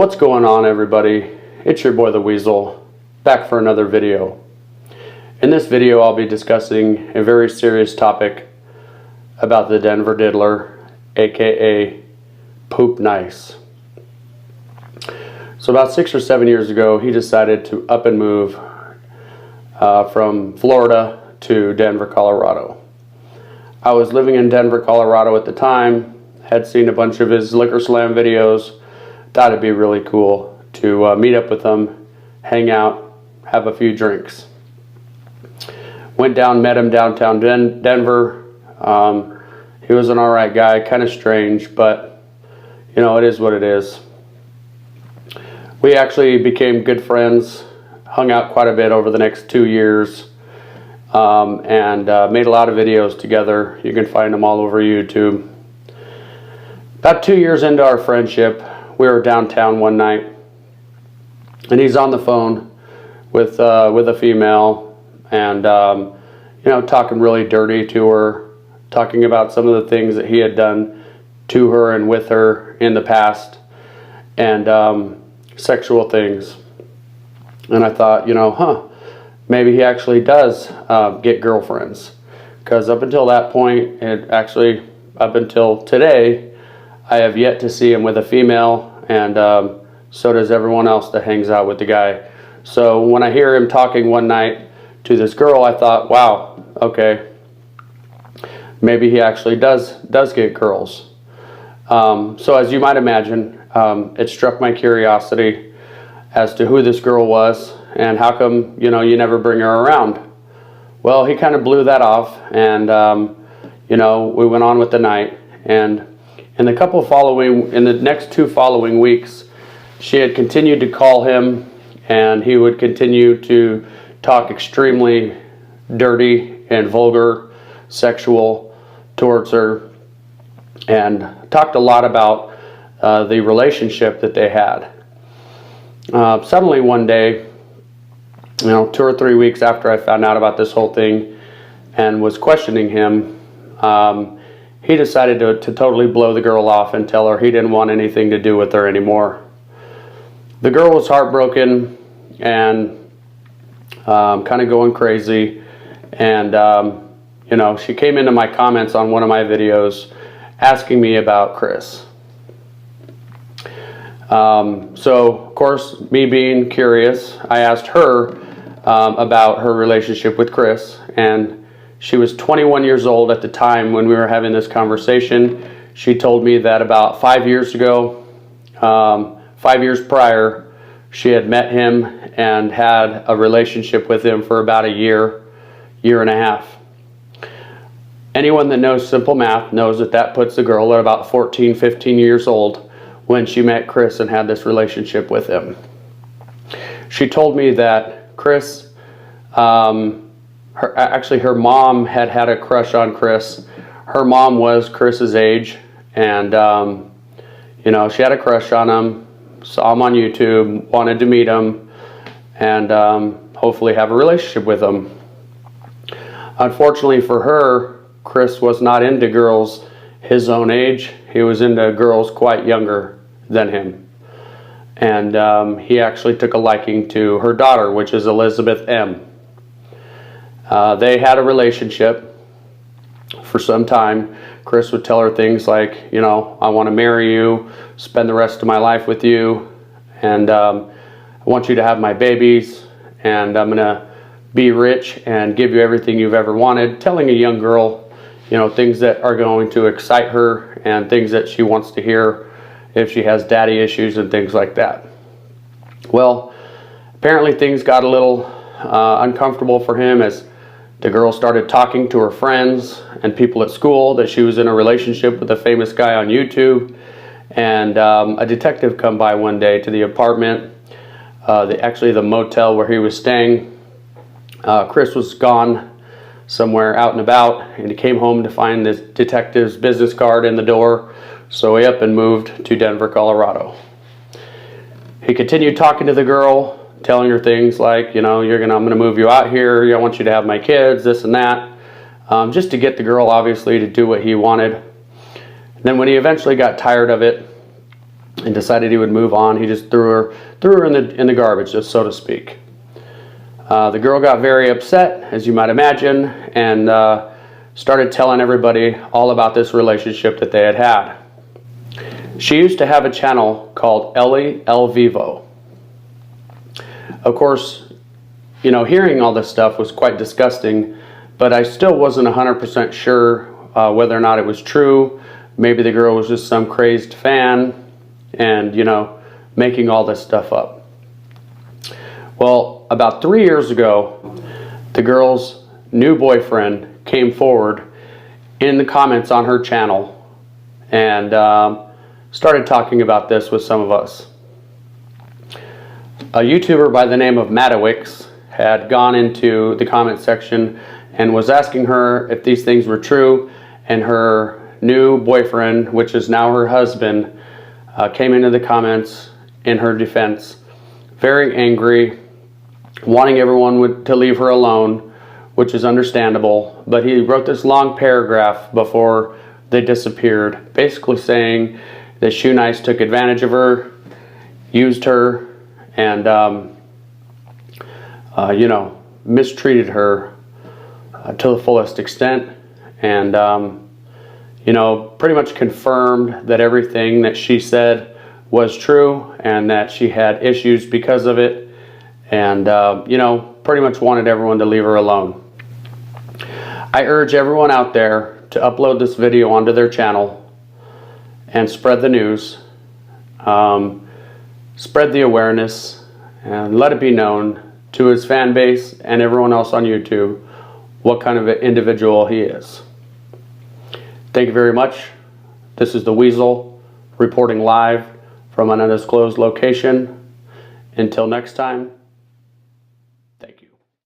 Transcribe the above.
What's going on, everybody? It's your boy the Weasel, back for another video. In this video I'll be discussing a very serious topic about the Denver diddler, aka Poop Nice. So about 6 or 7 years ago he decided to up and move from Florida to Denver, Colorado. I was living in Denver, Colorado at the time, had seen a bunch of his Liquor Slam videos. Thought it'd be really cool to meet up with him, hang out, have a few drinks. Went down, met him downtown Denver. He was an alright guy, kind of strange, but you know, it is what it is. We actually became good friends, hung out quite a bit over the next 2 years, and made a lot of videos together. You can find them all over YouTube. About 2 years into our friendship, we were downtown one night, and he's on the phone with a female, and you know, talking really dirty to her, talking about some of the things that he had done to her and with her in the past, and sexual things. And I thought, you know, maybe he actually does get girlfriends, because up until that point, up until today, I have yet to see him with a female, and so does everyone else that hangs out with the guy. So when I hear him talking one night to this girl, I thought, wow, okay, maybe he actually does get girls. So as you might imagine, it struck my curiosity as to who this girl was and how come, you know, you never bring her around. Well, he kind of blew that off, and you know, we went on with the night, and in the next 2 following weeks, she had continued to call him, and he would continue to talk extremely dirty and vulgar, sexual towards her, and talked a lot about the relationship that they had. Suddenly one day, you know, 2 or 3 weeks after I found out about this whole thing and was questioning him, he decided to totally blow the girl off and tell her he didn't want anything to do with her anymore. The girl was heartbroken and kind of going crazy, and you know, she came into my comments on one of my videos asking me about Chris. So of course, me being curious, I asked her about her relationship with Chris, and she was 21 years old at the time when we were having this conversation. She told me that about 5 years ago, 5 years prior, she had met him and had a relationship with him for about a year and a half. Anyone that knows simple math knows that that puts the girl at about 14, 15 years old when she met Chris and had this relationship with him. She told me that Chris, her mom had a crush on Chris. Her mom was Chris's age, and you know, she had a crush on him, saw him on YouTube, wanted to meet him, and hopefully have a relationship with him. Unfortunately for her, Chris was not into girls his own age. He was into girls quite younger than him, and he actually took a liking to her daughter, which is Elizabeth M. They had a relationship for some time. Chris would tell her things like, you know, I want to marry you, spend the rest of my life with you, and I want you to have my babies, and I'm going to be rich and give you everything you've ever wanted. Telling a young girl, you know, things that are going to excite her and things that she wants to hear if she has daddy issues and things like that. Well, apparently things got a little uncomfortable for him as the girl started talking to her friends and people at school that she was in a relationship with a famous guy on YouTube, and a detective come by one day to the apartment, actually the motel where he was staying. Chris was gone somewhere out and about, and he came home to find this detective's business card in the door, so he up and moved to Denver, Colorado. He continued talking to the girl, telling her things like, you know, I'm going to move you out here, I want you to have my kids, this and that, just to get the girl obviously to do what he wanted. And then when he eventually got tired of it, and decided he would move on. He just threw her in the garbage, just so to speak. The girl got very upset, as you might imagine, and started telling everybody all about this relationship that they had had. She used to have a channel called Ellie El Vivo. Of course, you know, hearing all this stuff was quite disgusting, but I still wasn't 100% sure whether or not it was true. Maybe the girl was just some crazed fan and, you know, making all this stuff up. Well, about 3 years ago, the girl's new boyfriend came forward in the comments on her channel and started talking about this with some of us. A YouTuber by the name of Madawix had gone into the comment section and was asking her if these things were true, and her new boyfriend, which is now her husband, came into the comments in her defense, very angry, wanting everyone to leave her alone, which is understandable, but he wrote this long paragraph before they disappeared, basically saying that Shoenice took advantage of her, used her, and you know, mistreated her to the fullest extent, and you know, pretty much confirmed that everything that she said was true and that she had issues because of it, and you know, pretty much wanted everyone to leave her alone. I urge everyone out there to upload this video onto their channel and spread the news, spread the awareness, and let it be known to his fan base and everyone else on YouTube what kind of an individual he is. Thank you very much. This is the Weasel reporting live from an undisclosed location. Until next time, thank you.